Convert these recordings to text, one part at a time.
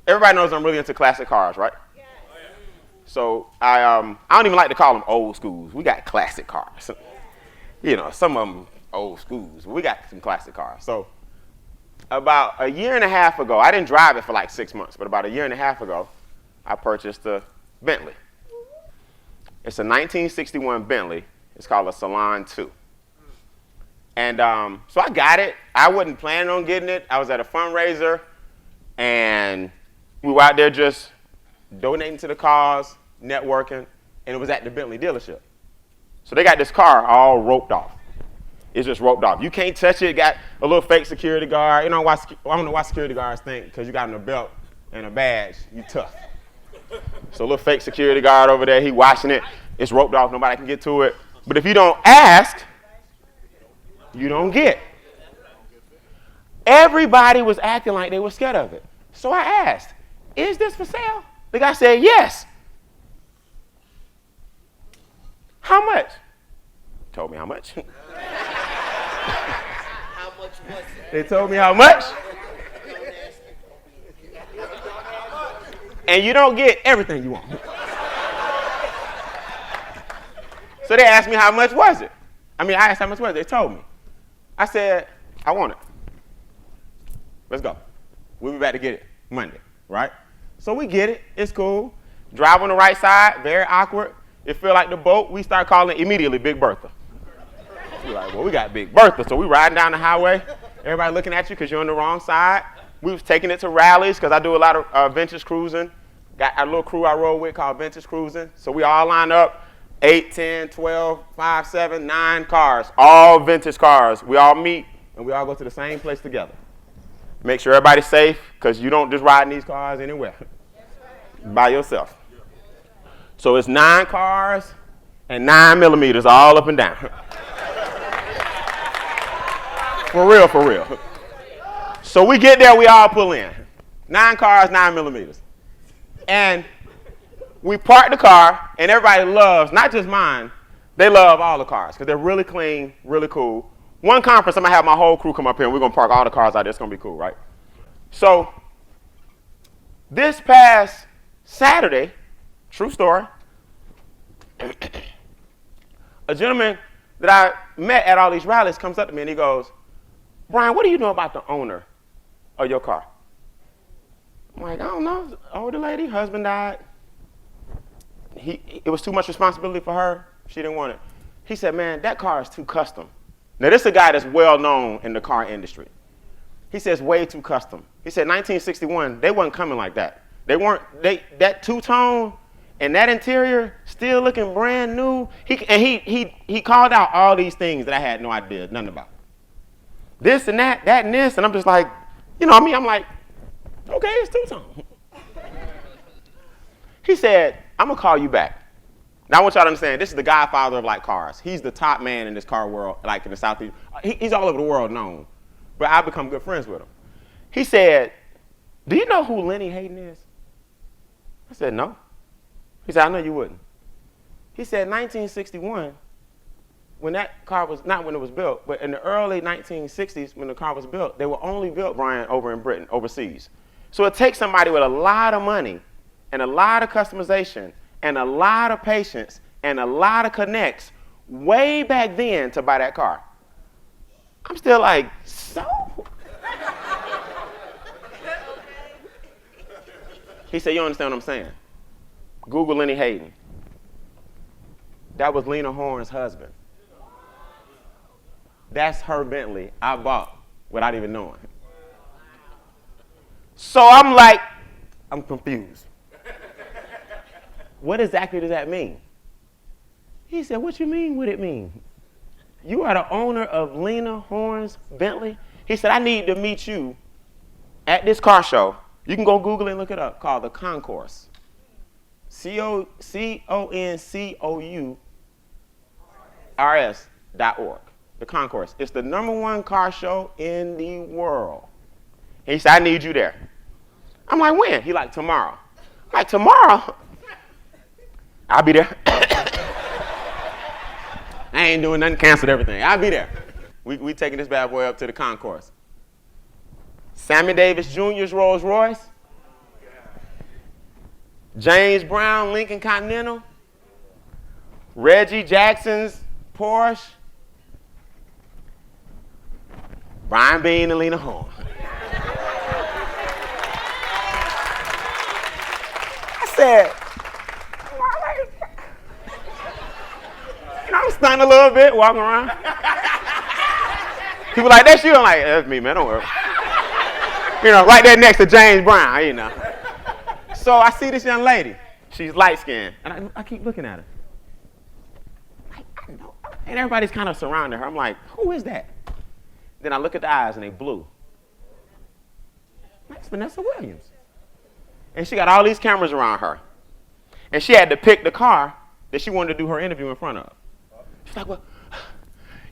Everybody knows I'm really into classic cars, right? So I don't even like to call them old schools. We got classic cars. You know, some of them old schools. We got some classic cars. So about a year and a half ago, I didn't drive it for like 6 months, but about a year and a half ago, I purchased a Bentley. It's a 1961 Bentley. It's called a Salon 2. And so I got it. I wasn't planning on getting it. I was at a fundraiser, and we were out there just donating to the cause, networking, and it was at the Bentley dealership. So they got this car all roped off. It's just roped off. You can't touch it. It got a little fake security guard. You know why? I don't know why security guards think because you got a belt and a badge, you tough. So a little fake security guard over there, he watching it. It's roped off. Nobody can get to it. But if you don't ask, you don't get. Everybody was acting like they were scared of it. So I asked, is this for sale? The guy said, yes. How much? Told me how much. How much was it? They told me how much. And you don't get everything you want. So they asked me how much was it. I asked how much was it. They told me. I said, I want it. Let's go. We'll be back to get it Monday, right? So we get it. It's cool. Drive on the right side, very awkward. It feel like the boat. We start calling it immediately Big Bertha. We're like, well, we got Big Bertha. So we riding down the highway. Everybody looking at you because you're on the wrong side. We was taking it to rallies because I do a lot of vintage cruising. Got a little crew I roll with called vintage cruising. So we all line up, 8, 10, 12, 5, 7, 9 cars, all vintage cars. We all meet and we all go to the same place together. Make sure everybody's safe because you don't just ride in these cars anywhere by yourself. So it's 9 cars and 9 millimeters all up and down. For real, for real. So we get there, we all pull in. 9 cars, 9 millimeters. And we park the car, and everybody loves, not just mine, they love all the cars because they're really clean, really cool. One conference, I'm going to have my whole crew come up here, and we're going to park all the cars out there. It's going to be cool, right? So this past Saturday, true story, a gentleman that I met at all these rallies comes up to me, and he goes, Brian, what do you know about the owner of your car? I'm like, I don't know. Older lady, husband died. It was too much responsibility for her. She didn't want it. He said, man, that car is too custom. Now, this is a guy that's well known in the car industry. He says, way too custom. He said, 1961, they wasn't coming like that. That two-tone and that interior still looking brand new. He called out all these things that I had no idea, nothing about. This and that and this, and I'm just like, you know me, I'm like, okay, it's two-tone. He said, I'm gonna call you back. Now I want y'all to understand, this is the godfather of like cars. He's the top man in this car world, like in the Southeast. He's all over the world known, but I've become good friends with him. He said, do you know who Lenny Hayden is? I said, no. He said, I know you wouldn't. He said, 1961, when that car was, not when it was built, but in the early 1960s when the car was built, they were only built, Brian, over in Britain, overseas. So it takes somebody with a lot of money and a lot of customization and a lot of patience and a lot of connects way back then to buy that car. I'm still like, so? He said, you understand what I'm saying? Google Lenny Hayden. That was Lena Horne's husband. That's her Bentley I bought without even knowing. So I'm like, I'm confused. What exactly does that mean? He said, what you mean, what it mean? You are the owner of Lena Horne's Bentley? He said, I need to meet you at this car show. You can go Google it and look it up, called the Concourse. CONCOURS.org. The Concourse. It's the #1 car show in the world. And he said, I need you there. I'm like, when? He like, tomorrow. I'm like, tomorrow? I'll be there. I ain't doing nothing, canceled everything. I'll be there. We taking this bad boy up to the Concourse. Sammy Davis Jr.'s Rolls Royce, James Brown, Lincoln Continental, Reggie Jackson's Porsche, Brian Beane and Lena Horne. I said, I'm stunned a little bit walking around. People like, that's you? I'm like, that's me, man, don't worry. Right there next to James Brown, So I see this young lady. She's light-skinned, and I keep looking at her. I know. And everybody's kind of surrounding her. I'm like, who is that? Then I look at the eyes, and they blue. That's Vanessa Williams. And she got all these cameras around her. And she had to pick the car that she wanted to do her interview in front of. She's like, well,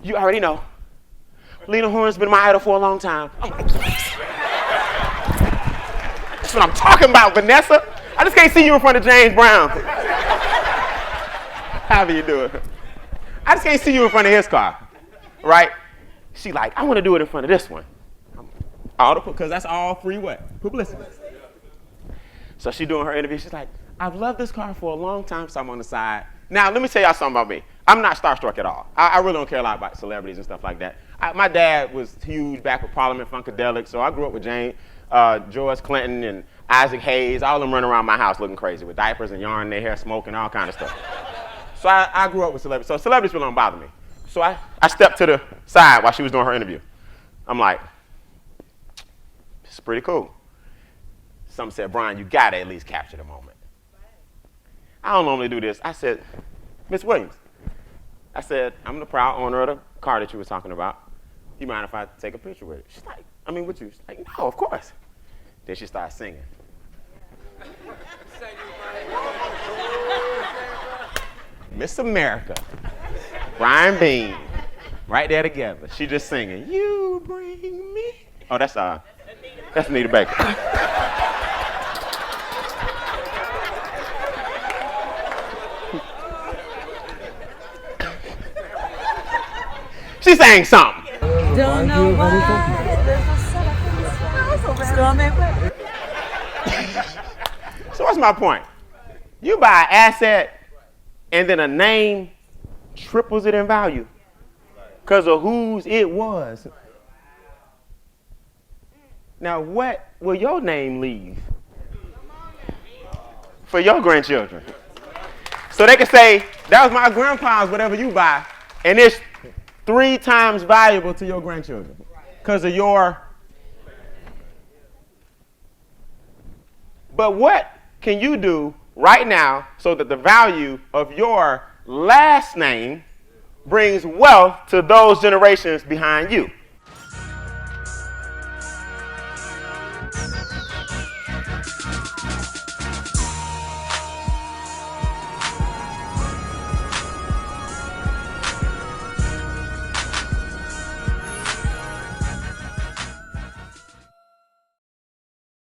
you already know. Lena Horne's been my idol for a long time. I'm like, that's what I'm talking about, Vanessa. I just can't see you in front of James Brown. However you do it. I just can't see you in front of his car, right? She like, I want to do it in front of this one. Because that's all free what? Publicity. So she doing her interview. She's like, I've loved this car for a long time, so I'm on the side. Now, let me tell y'all something about me. I'm not starstruck at all. I really don't care a lot about celebrities and stuff like that. My dad was huge back with Parliament Funkadelic, so I grew up with George Clinton and Isaac Hayes. All of them running around my house looking crazy with diapers and yarn in their hair, smoking, all kind of stuff. So I grew up with celebrities. So celebrities really don't bother me. So I stepped to the side while she was doing her interview. I'm like, this is pretty cool. Some said, Brian, you got to at least capture the moment. I don't normally do this. I said, Miss Williams, I said, I'm the proud owner of the car that you were talking about. You mind if I take a picture with it? She's like, with you? She's like, no, of course. Then she starts singing. Miss America, Brian Beane, right there together. She just singing, you bring me. Oh, that's Anita Baker. She sang something. Don't know why. So what's my point? You buy an asset and then a name triples it in value because of whose it was. Now what will your name leave for your grandchildren? So they can say, that was my grandpa's whatever you buy, and it's 3 times valuable to your grandchildren because of your. But what can you do right now so that the value of your last name brings wealth to those generations behind you?